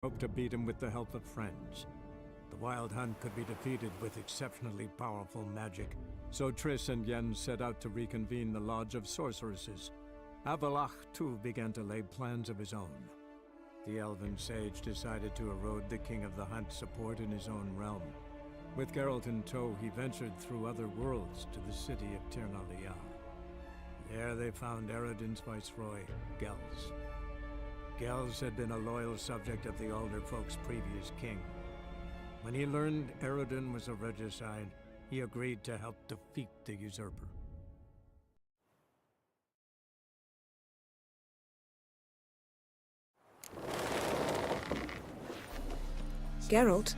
Hoped to beat him with the help of friends. The Wild Hunt could be defeated with exceptionally powerful magic, so Triss and Yen set out to reconvene the Lodge of Sorceresses. Avalach, too, began to lay plans of his own. The elven sage decided to erode the King of the Hunt's support in his own realm. With Geralt in tow, he ventured through other worlds to the city of Tirnalia. There they found Eredin's viceroy, Gels. Gels had been a loyal subject of the Alderfolk's previous king. When he learned Eredin was a regicide, he agreed to help defeat the usurper. Geralt?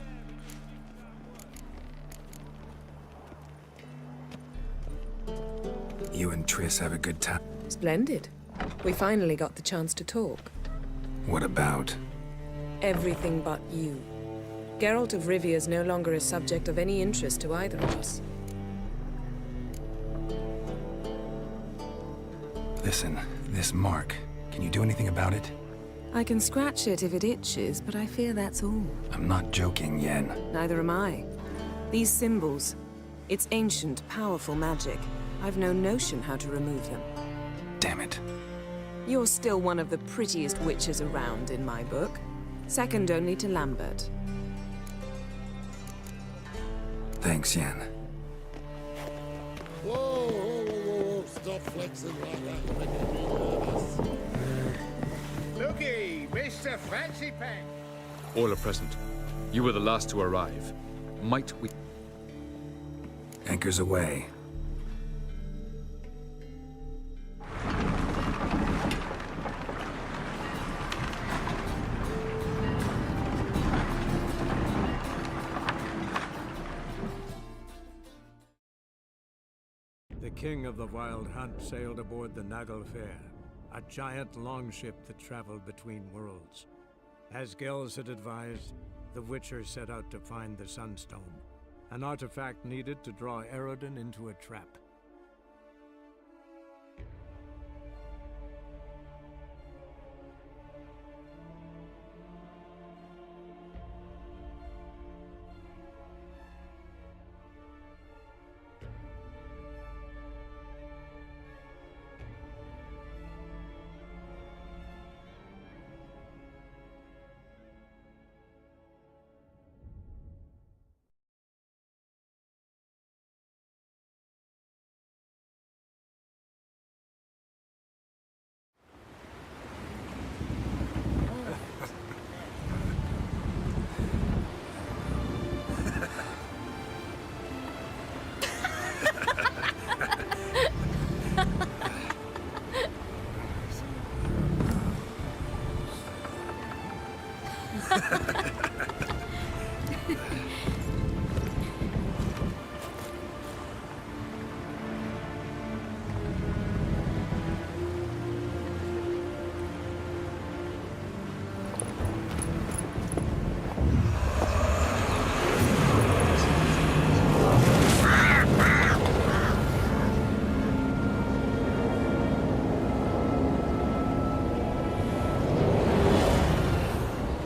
You and Triss have a good time? Splendid. We finally got the chance to talk. What about? Everything but you. Geralt of Rivia is no longer a subject of any interest to either of us. Listen, this mark, can you do anything about it? I can scratch it if it itches, but I fear that's all. I'm not joking, Yen. Neither am I. These symbols, it's ancient, powerful magic. I've no notion how to remove them. Damn it. You're still one of the prettiest witches around in my book. Second only to Lambert. Thanks, Yen. Whoa, whoa, whoa, whoa, whoa. Stop flexing like that when you're being nervous. Looky, Mr. Fancy Pants. All are present. You were the last to arrive. Might we... Anchors away. The king of the Wild Hunt sailed aboard the Naglfar, a giant longship that traveled between worlds. As Gels had advised, the Witcher set out to find the Sunstone, an artifact needed to draw Eredin into a trap.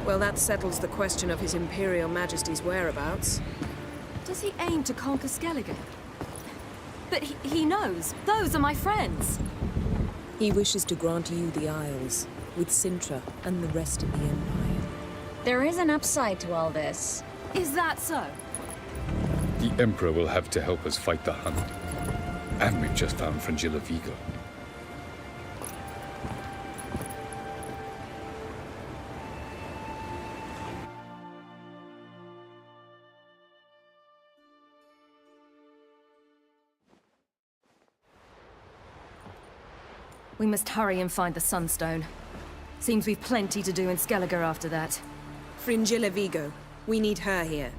Well, that settles the question of His Imperial Majesty's whereabouts. Does he aim to conquer Skellige? But he knows. Those are my friends. He wishes to grant you the Isles, with Sintra and the rest of the Empire. There is an upside to all this. Is that so? The Emperor will have to help us fight the Hunt. And we've just found Fringilla Vigo. We must hurry and find the Sunstone. Seems we've plenty to do in Skellige after that. Fringilla Vigo. We need her here.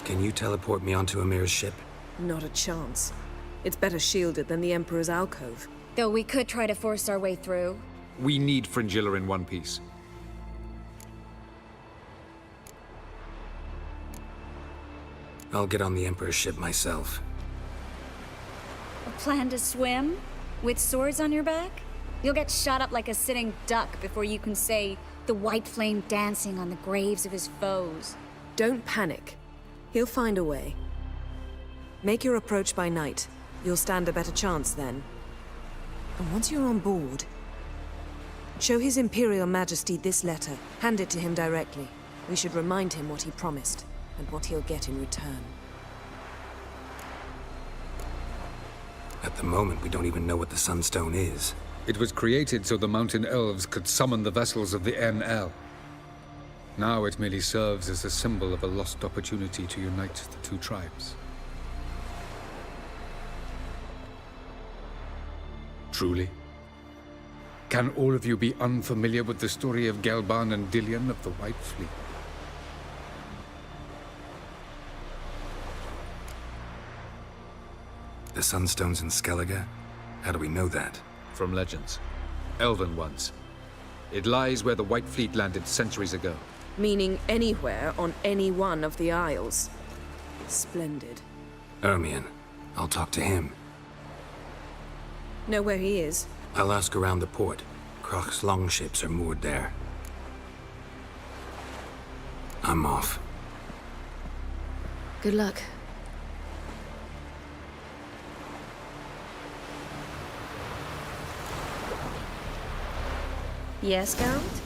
Can you teleport me onto Amir's ship? Not a chance. It's better shielded than the Emperor's alcove. Though we could try to force our way through. We need Fringilla in one piece. I'll get on the Emperor's ship myself. A plan to swim? With swords on your back? You'll get shot up like a sitting duck before you can say the white flame dancing on the graves of his foes. Don't panic. He'll find a way. Make your approach by night. You'll stand a better chance then. And once you're on board, show His Imperial Majesty this letter. Hand it to him directly. We should remind him what he promised, and what he'll get in return. At the moment, we don't even know what the Sunstone is. It was created so the mountain elves could summon the vessels of the NL. Now it merely serves as a symbol of a lost opportunity to unite the two tribes. Truly? Can all of you be unfamiliar with the story of Gelban and Dillion of the White Fleet? The Sunstone's in Skellige? How do we know that? From legends. Elven ones. It lies where the White Fleet landed centuries ago. Meaning anywhere on any one of the Isles. Splendid. Ermion. I'll talk to him. Know where he is? I'll ask around the port. Krach's longships are moored there. I'm off. Good luck. Yes, Geralt?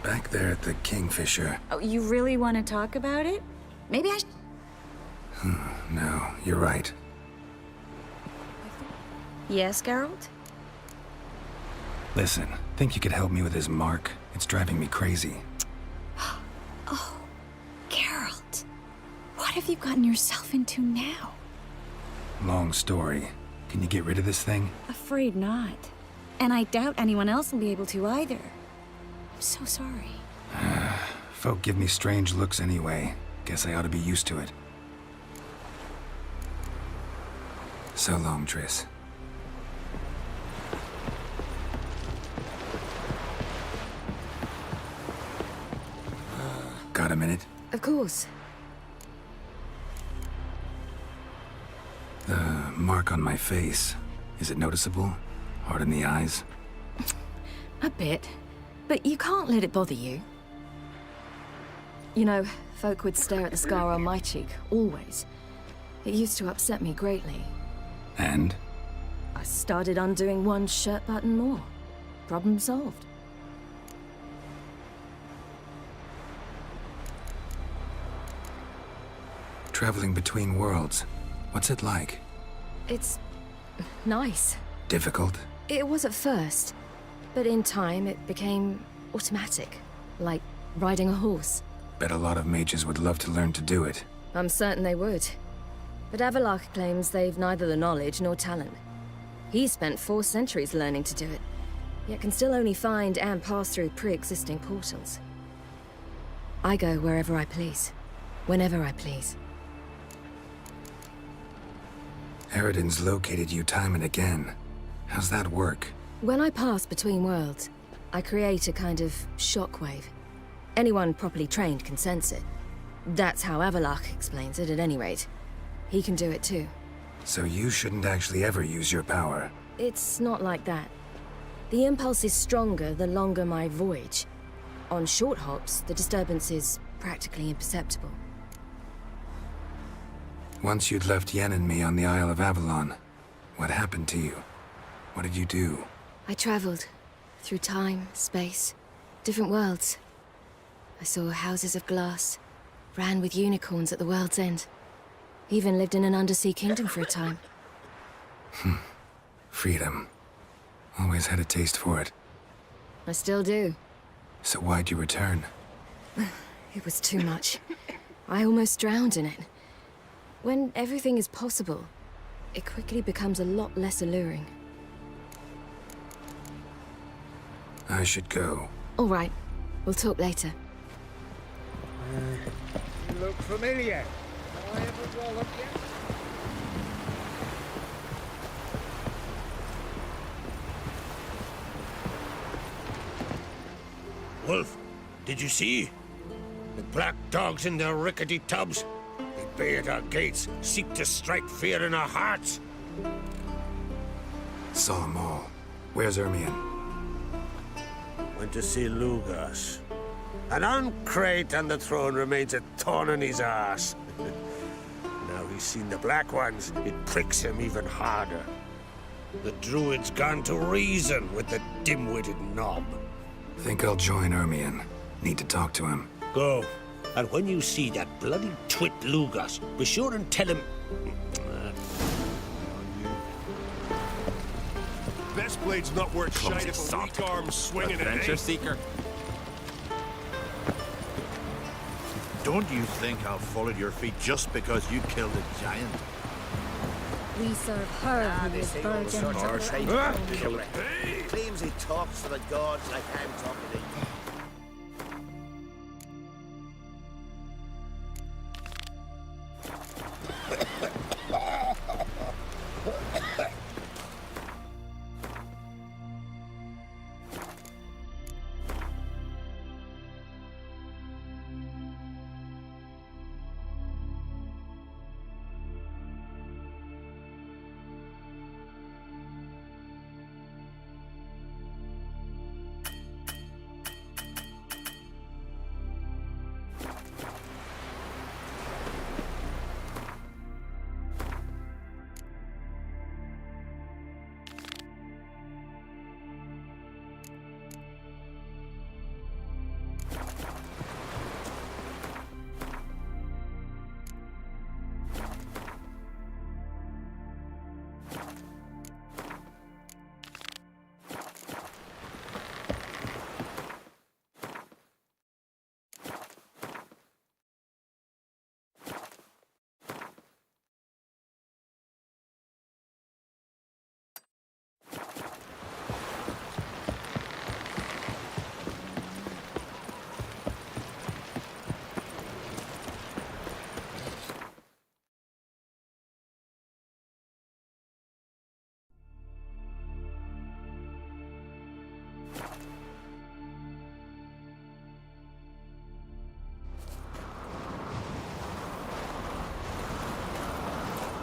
Back there at the Kingfisher. Oh, you really want to talk about it? Maybe I should... No, you're right. Yes, Geralt? Listen, think you could help me with this mark? It's driving me crazy. Oh, Geralt. What have you gotten yourself into now? Long story. Can you get rid of this thing? Afraid not. And I doubt anyone else will be able to either. I'm so sorry. Folk give me strange looks anyway. Guess I ought to be used to it. So long, Triss. Got a minute? Of course. The mark on my face. Is it noticeable? Hard in the eyes? A bit. But you can't let it bother you. You know, folk would stare at the scar on my cheek, always. It used to upset me greatly. And? I started undoing one shirt button more. Problem solved. Traveling between worlds. What's it like? It's... nice. Difficult? It was at first. But in time, it became automatic. Like riding a horse. Bet a lot of mages would love to learn to do it. I'm certain they would. But Avallac'h claims they've neither the knowledge nor talent. He spent 4 centuries learning to do it, yet can still only find and pass through pre-existing portals. I go wherever I please, whenever I please. Eridan's located you time and again. How's that work? When I pass between worlds, I create a kind of shockwave. Anyone properly trained can sense it. That's how Avallac'h explains it, at any rate. He can do it too. So you shouldn't actually ever use your power. It's not like that. The impulse is stronger the longer my voyage. On short hops, the disturbance is practically imperceptible. Once you'd left Yen and me on the Isle of Avalon, what happened to you? What did you do? I traveled through time, space, different worlds. I saw houses of glass, ran with unicorns at the world's end. Even lived in an undersea kingdom for a time. Freedom. Always had a taste for it. I still do. So why'd you return? It was too much. I almost drowned in it. When everything is possible, it quickly becomes a lot less alluring. I should go. All right. We'll talk later. You look familiar. Have I ever walloped yet? Wolf, did you see? The black dogs in their rickety tubs. They bay at our gates, seek to strike fear in our hearts. Saw 'em all. Where's Ermion? Went to see Lugas. An uncrate on the throne remains a thorn in his arse. Now he's seen the Black Ones, it pricks him even harder. The Druid's gone to reason with the dim-witted knob. Think I'll join Ermion. Need to talk to him. Go. And when you see that bloody twit Lugas, be sure and tell him... Best blade's not worth shite if a weak arm's swinging Adventure it, eh? seeker. Don't you think I'll fall at your feet just because you killed a giant? We serve her who is virgin. Claims he talks to the gods like I'm talking to you.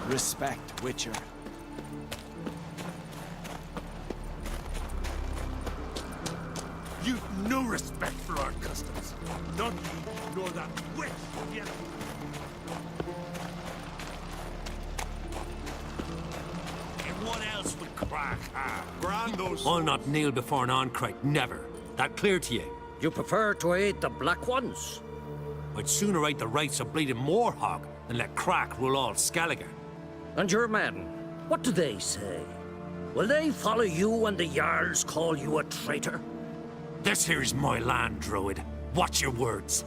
Respect, Witcher. You've no respect for our customs. None you nor that witch yet. And what else would crack have? Brando's... I'll not kneel before an Oncrite, never. That clear to you? You prefer to aid the Black Ones? I'd sooner aid the rights of bleeding Moorhog than let Crack rule all Skellige. And your men, what do they say? Will they follow you when the Jarls call you a traitor? This here's my land, Druid. Watch your words.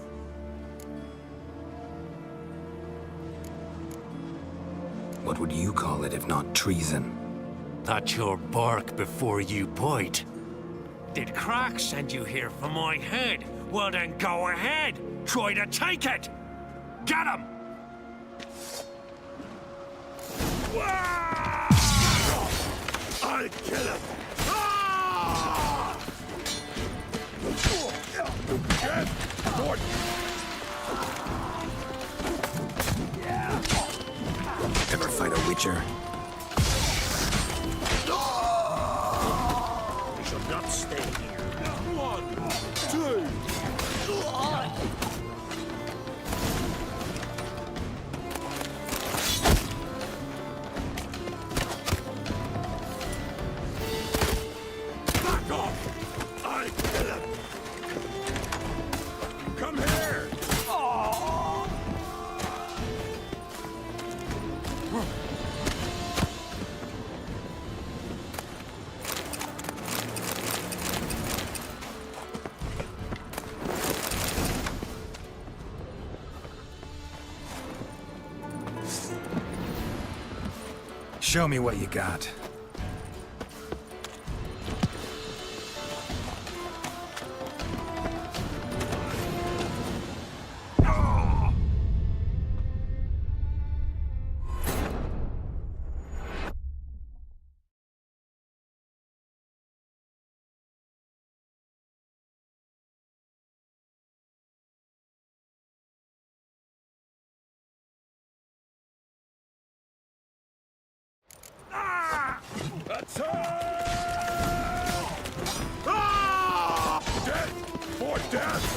What would you call it if not treason? That's your bark before you bite. Did Crack send you here for my head? Well then go ahead. Try to take it. Get him! I'll kill him! Ah! Ever fight a Witcher? We shall not stay here. 1, 2... Back off! I'll kill him! Come here! Show me what you got. Ah! Death for death!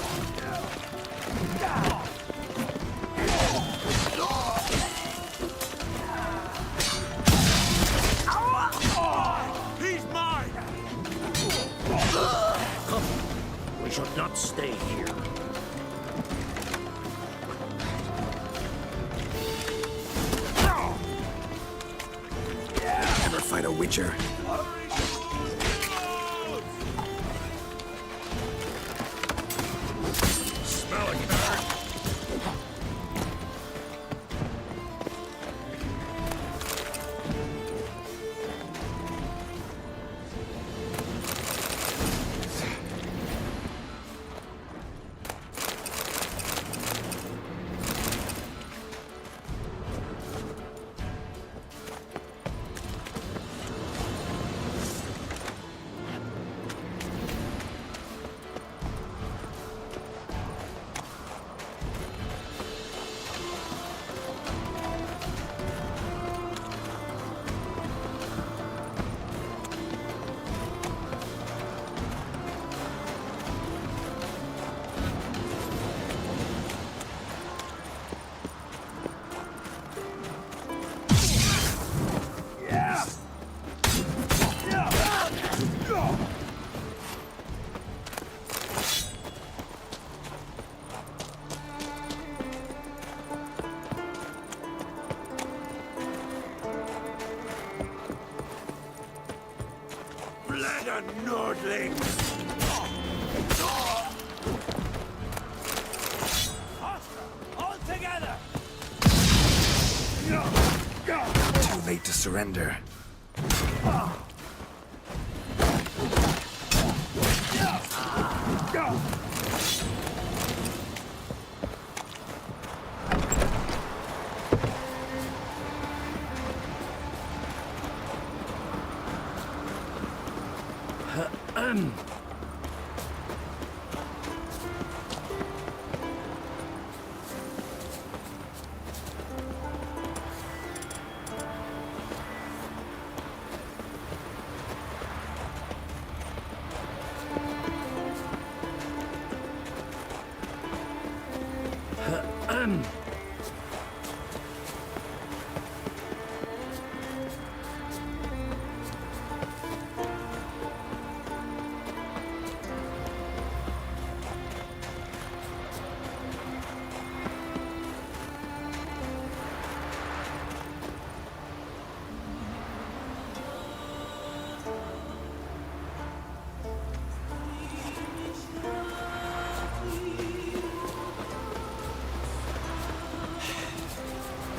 He's mine! Come, we should not stay here. Never fight a witcher. Smell it, Carrot! Blood Nordling! All together! Too late to surrender.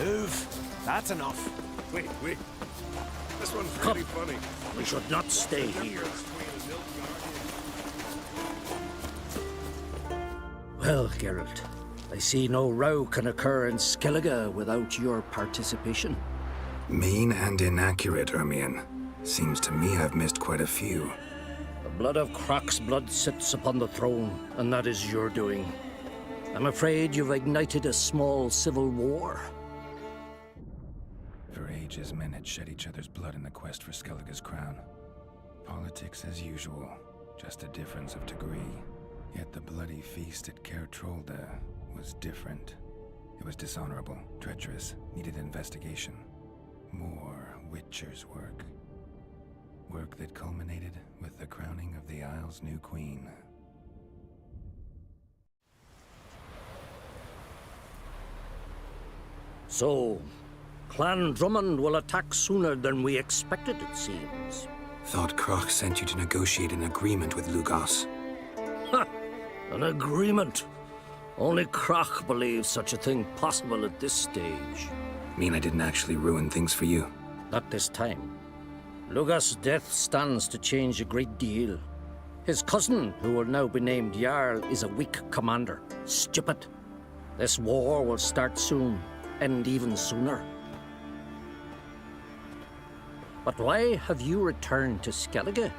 Move. That's enough. Wait. This one's really funny. We should not stay here. Well, Geralt, I see no row can occur in Skellige without your participation. Mean and inaccurate, Ermion. Seems to me I've missed quite a few. The blood of Croc's blood sits upon the throne, and that is your doing. I'm afraid you've ignited a small civil war. For ages, men had shed each other's blood in the quest for Skellige's crown. Politics as usual, just a difference of degree. Yet the bloody feast at Caer Trolda was different. It was dishonorable, treacherous, needed investigation. More Witcher's work. Work that culminated with the crowning of the Isle's new queen. So, Clan Drummond will attack sooner than we expected, it seems. Thought Croc sent you to negotiate an agreement with Lugos. Ha! An agreement? Only Croc believes such a thing possible at this stage. Mean I didn't actually ruin things for you? Not this time. Lugos' death stands to change a great deal. His cousin, who will now be named Jarl, is a weak commander. Stupid. This war will start soon, end even sooner. But why have you returned to Skellige?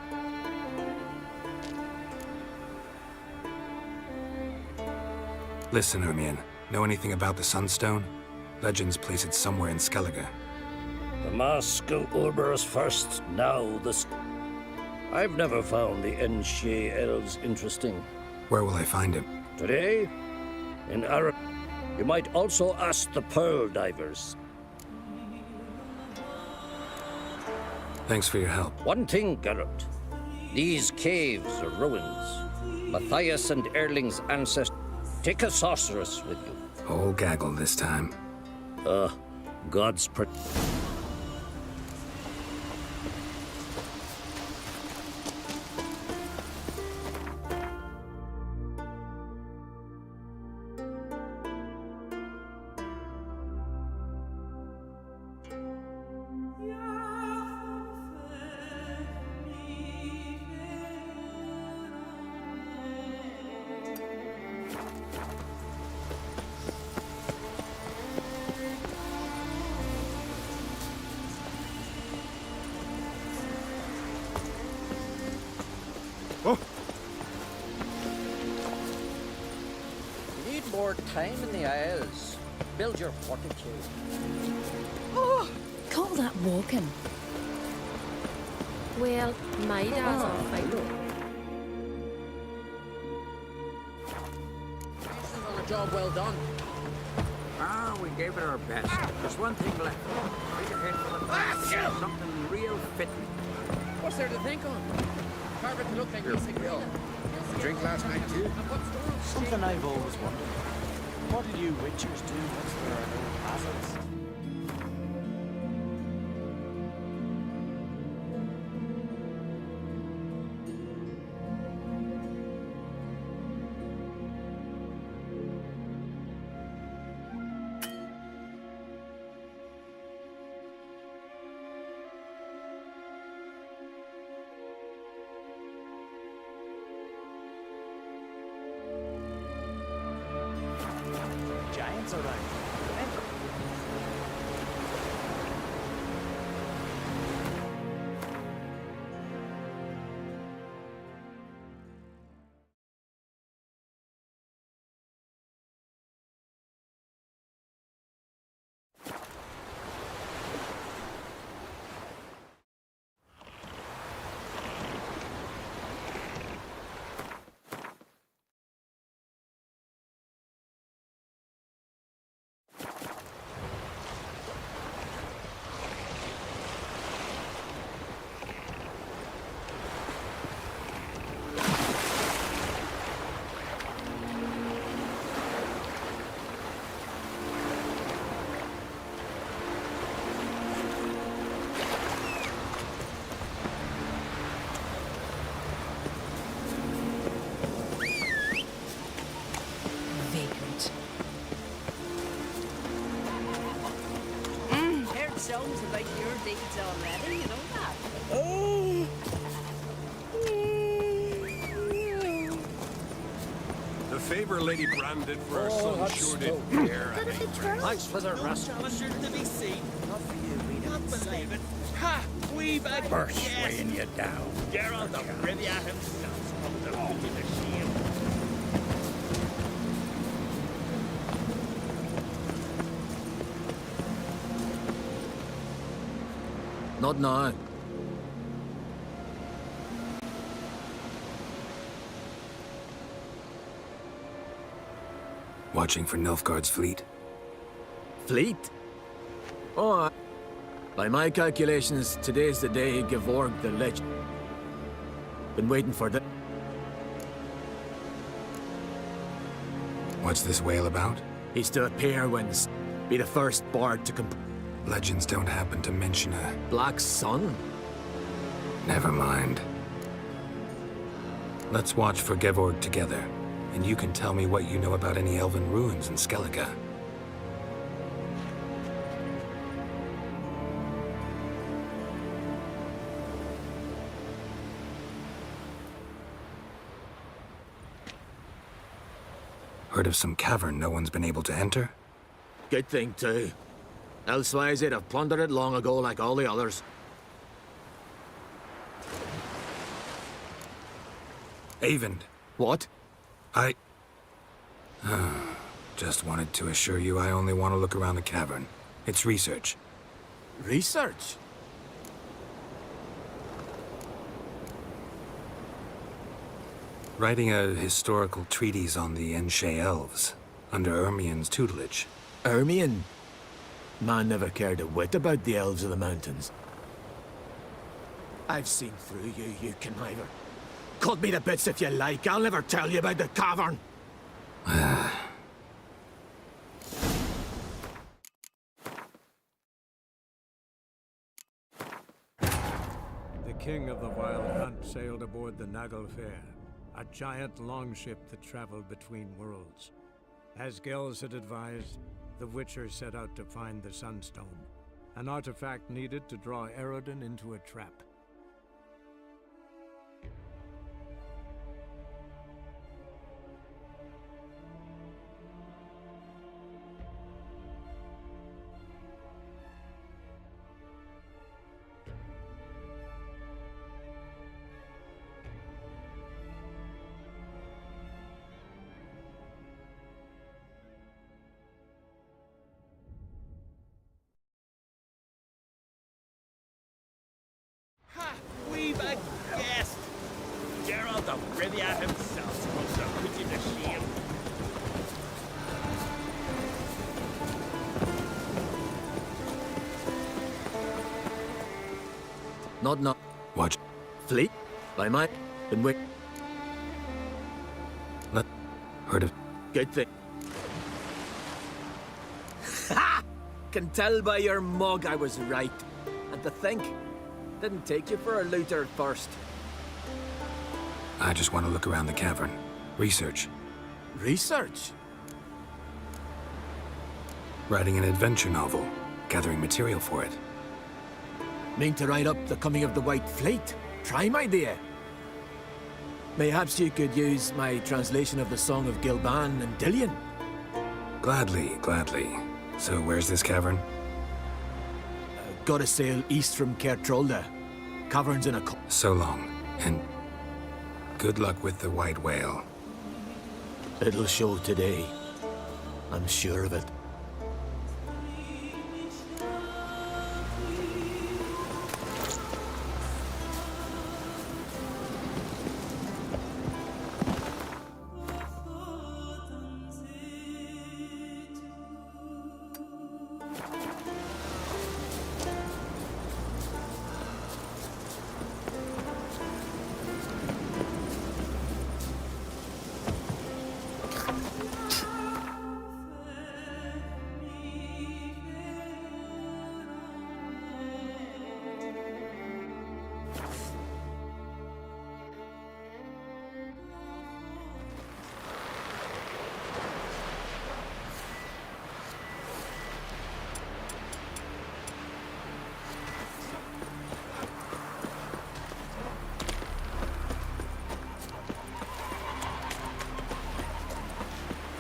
Listen, Ermion. Know anything about the Sunstone? Legends place it somewhere in Skellige. The Moscow Urberus first, now this. I've never found the Enshe elves interesting. Where will I find him? Today, in Arab. You might also ask the Pearl Divers. Thanks for your help. One thing, Geralt. These caves are ruins. Matthias and Erling's ancestors. Take a sorceress with you. Whole gaggle this time. God's more time in the Isles. Build your fortitude. Oh, call that walking. Well, my dad's on fire. This is on a job well done. Ah, we gave it our best. There's one thing left. Take a head for the back. Something real fitting. What's there to think on? Carve it to look like music. Drink last night too? Something I've always wondered. What do you witchers do once there are no hazards? Giants around. Remember. Songs about your deeds already, you know that? Oh! The favor Lady Brand did for our son sure did bear. Thanks for the rest. Wonder to be seen. Not for you, we don't believe it. Ha! We've had Burst weighing you down. Geralt of Rivia himself comes to hold you the shield. Not now. Watching for Nilfgaard's fleet. Fleet? Oh, by my calculations, today's the day Gevorg the Legend. Been waiting for the... What's this whale about? He's to appear when... be the first bard to Legends don't happen to mention a... Black Sun? Never mind. Let's watch for Gevorg together, and you can tell me what you know about any elven ruins in Skellige. Heard of some cavern no one's been able to enter? Good thing, too. Elsewise, they'd have plundered it long ago like all the others. Eyvind. What? I... just wanted to assure you I only want to look around the cavern. It's research. Research? Writing a historical treatise on the Enshe elves, under Ermien's tutelage. Ermien? Man never cared a whit about the elves of the mountains. I've seen through you, you conniver. Cut me to bits if you like, I'll never tell you about the cavern. The king of the Wild Hunt sailed aboard the Naglfair, a giant longship that traveled between worlds. As Gels had advised, the Witcher set out to find the Sunstone, an artifact needed to draw Eredin into a trap. We've a guest! Gerald of Rivia himself supposed to put you to shame. Not. Watch. Fleet? By my... Been wait. Heard of... Good thing. Ha! Can tell by your mug I was right. And to think, didn't take you for a looter at first. I just want to look around the cavern. Research. Research? Writing an adventure novel. Gathering material for it. Mean to write up the coming of the White Fleet? Prime idea. Mayhaps you could use my translation of the Song of Gilban and Dillion. Gladly, gladly. So where's this cavern? Gotta sail east from Caer Trolda. Caverns in a... So long, and good luck with the white whale. It'll show today. I'm sure of it.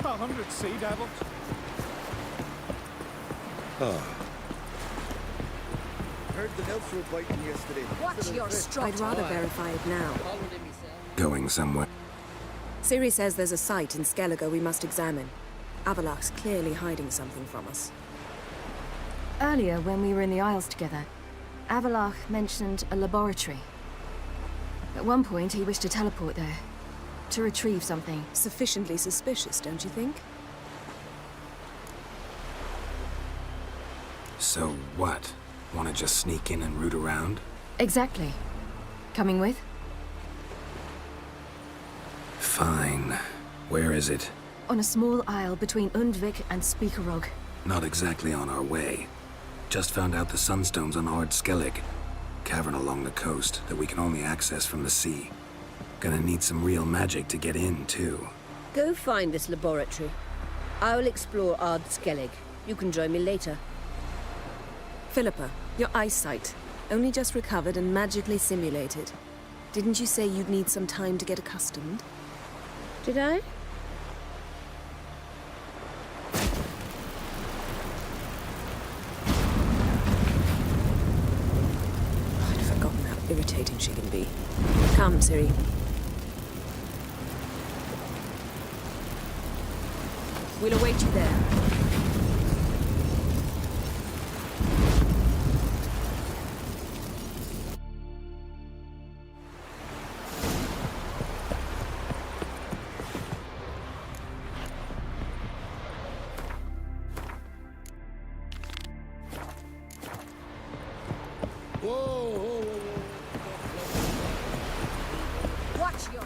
A 100 sea devils. Heard the elves were biting yesterday. Watch your stride. I'd rather verify it now. Going somewhere. Ciri says there's a site in Skellige we must examine. Avalach's clearly hiding something from us. Earlier, when we were in the Isles together, Avalach mentioned a laboratory. At one point, he wished to teleport there. To retrieve something. Sufficiently suspicious, don't you think? So what? Want to just sneak in and root around? Exactly. Coming with? Fine. Where is it? On a small isle between Undvik and Speakerog. Not exactly on our way. Just found out the Sunstone's on Ard Skellig. Cavern along the coast that we can only access from the sea. Gonna need some real magic to get in, too. Go find this laboratory. I will explore Ard Skellig. You can join me later. Philippa, your eyesight. Only just recovered and magically simulated. Didn't you say you'd need some time to get accustomed? Did I? I'd forgotten how irritating she can be. Come, Ciri. We'll await you there. Watch your...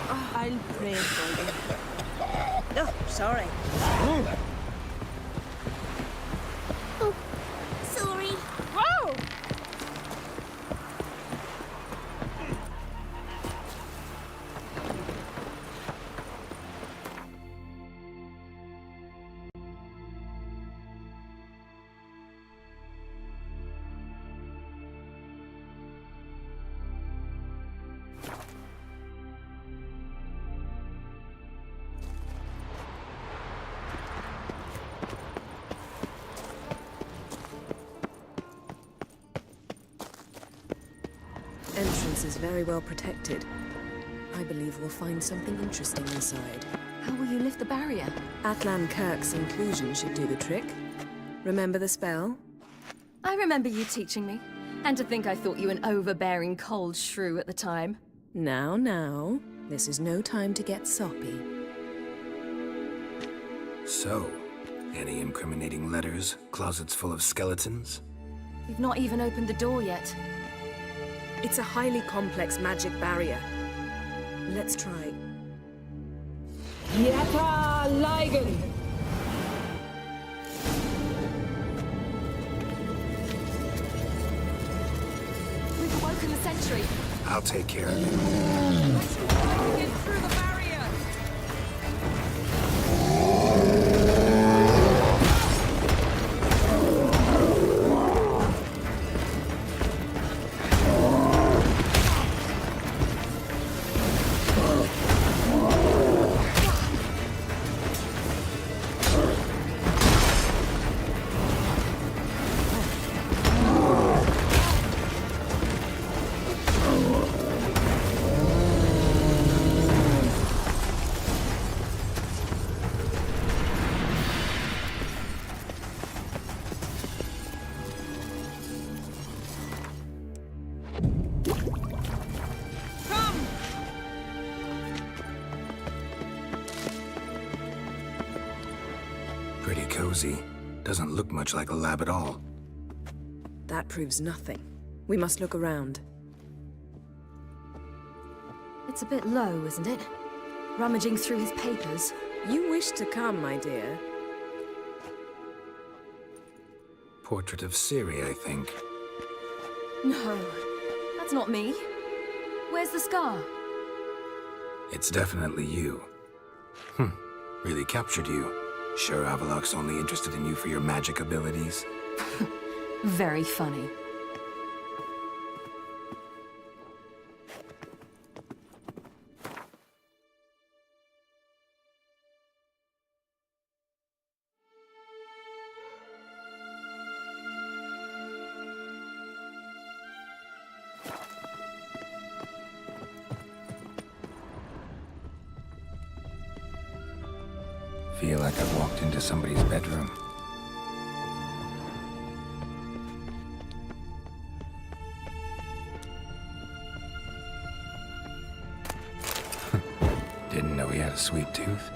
I'll pray for you. Oh, sorry. Oh, sorry. Whoa! Entrance is very well protected. I believe we'll find something interesting inside. How will you lift the barrier? Atlan Kirk's inclusion should do the trick. Remember the spell? I remember you teaching me. And to think I thought you an overbearing cold shrew at the time. Now. This is no time to get soppy. So, any incriminating letters? Closets full of skeletons? You've not even opened the door yet. It's a highly complex magic barrier. Let's try. Yata Ligen! We've awoken the sentry. I'll take care of it. Get through the barrier! Pretty cozy. Doesn't look much like a lab at all. That proves nothing. We must look around. It's a bit low, isn't it? Rummaging through his papers. You wish to come, my dear. Portrait of Siri, I think. No, that's not me. Where's the scar? It's definitely you. Really captured you. Sure Avalok's only interested in you for your magic abilities? Very funny. Feel like I've walked into somebody's bedroom. Didn't know he had a sweet tooth.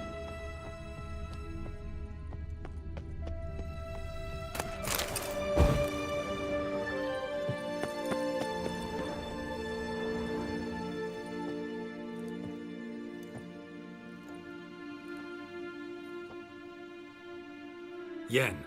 Yen,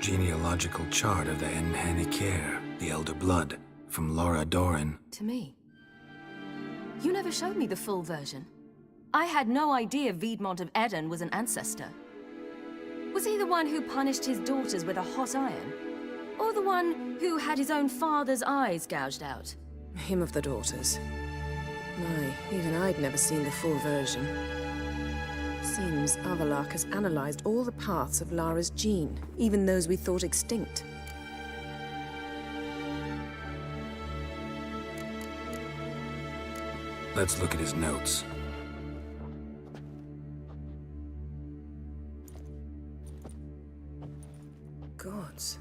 Genealogical chart of the Enhanikir, the Elder Blood, from Laura Doran. To me. You never showed me the full version. I had no idea Viedmont of Eden was an ancestor. Was he the one who punished his daughters with a hot iron? Or the one who had his own father's eyes gouged out? Him of the daughters. My, even I'd never seen the full version. Seems Avallac'h has analyzed all the paths of Lara's gene, even those we thought extinct. Let's look at his notes. Gods.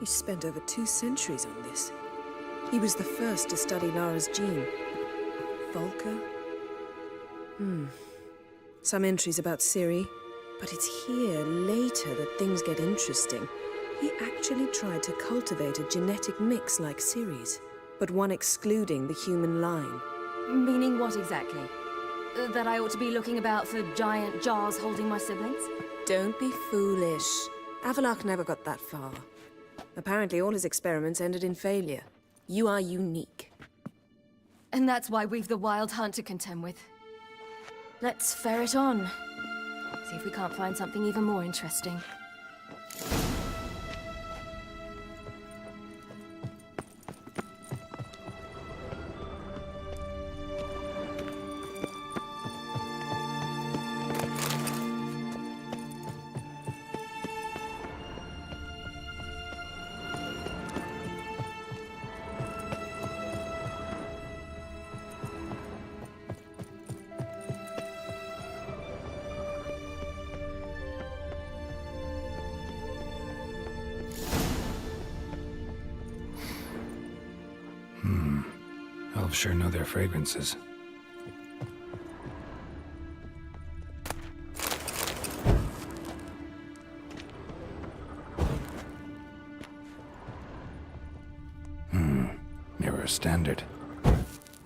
He spent over 2 centuries on this. He was the first to study Lara's gene. Volker? Some entries about Ciri, but it's here, later, that things get interesting. He actually tried to cultivate a genetic mix like Ciri's, but one excluding the human line. Meaning what exactly? That I ought to be looking about for giant jars holding my siblings? Don't be foolish. Avallac'h never got that far. Apparently all his experiments ended in failure. You are unique. And that's why we've the Wild Hunt to contend with. Let's ferret on. See if we can't find something even more interesting. Elves sure know their fragrances. Mirror standard.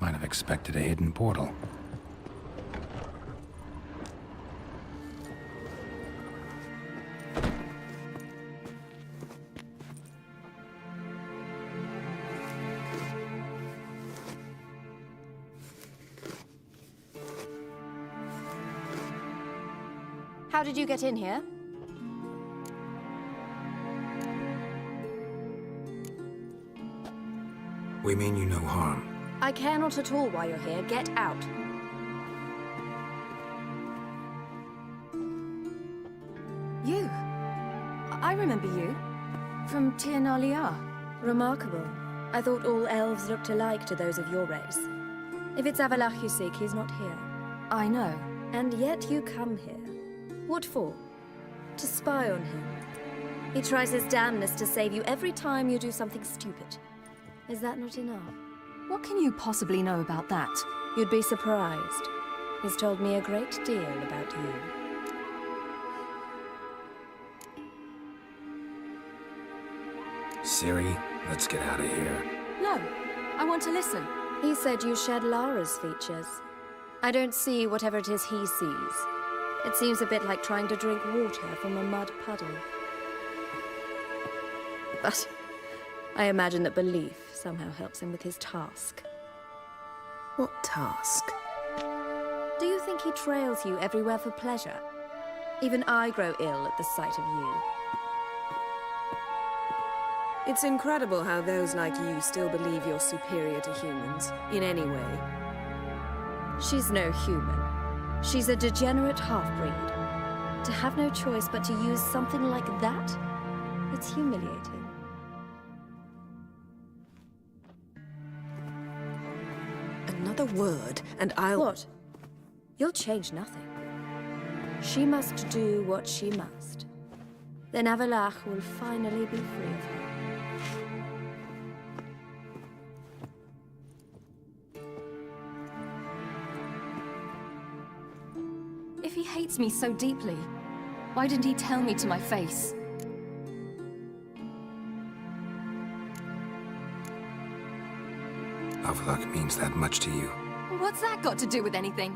Might have expected a hidden portal. How did you get in here? We mean you no harm. I care not at all why you're here. Get out. You? I remember you. From Tir Nalia. Remarkable. I thought all elves looked alike to those of your race. If it's Avallac'h you seek, he's not here. I know. And yet you come here. What for? To spy on him. He tries his damnedest to save you every time you do something stupid. Is that not enough? What can you possibly know about that? You'd be surprised. He's told me a great deal about you. Ciri, let's get out of here. No, I want to listen. He said you shared Lara's features. I don't see whatever it is he sees. It seems a bit like trying to drink water from a mud puddle. But I imagine that belief somehow helps him with his task. What task? Do you think he trails you everywhere for pleasure? Even I grow ill at the sight of you. It's incredible how those like you still believe you're superior to humans, in any way. She's no human. She's a degenerate half-breed. To have no choice but to use something like that, it's humiliating. Another word, and I'll... What? You'll change nothing. She must do what she must. Then Avallac'h will finally be free of her. If he hates me so deeply, why didn't he tell me to my face? Avallac'h means that much to you. What's that got to do with anything?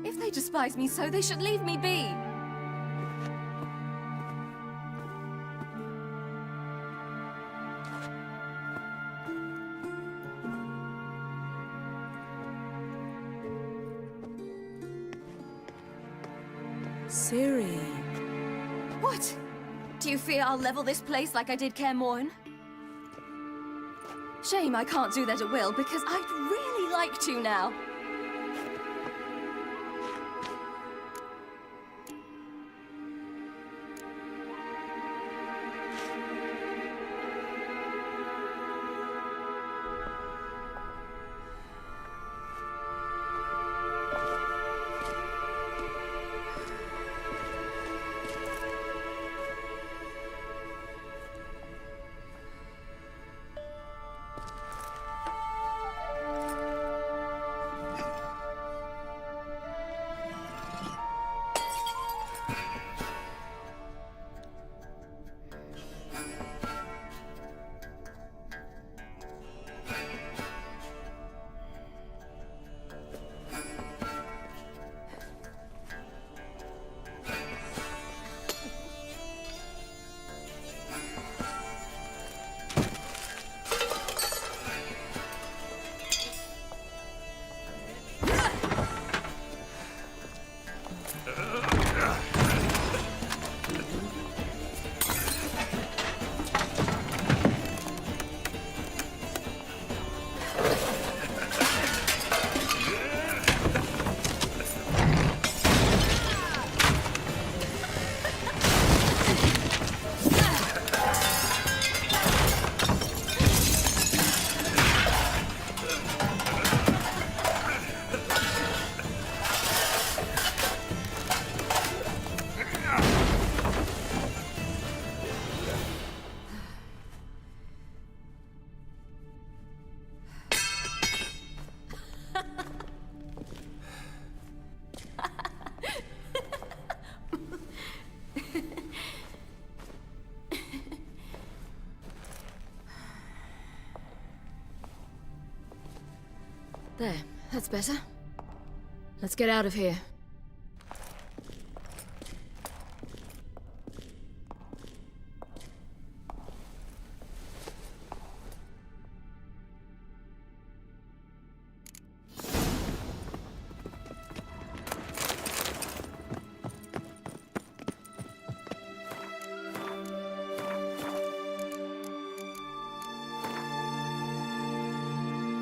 If they despise me so, they should leave me be. Ciri. What? Do you fear I'll level this place like I did Kaer Morhen? Shame I can't do that at will, because I'd really like to now. There, that's better. Let's get out of here.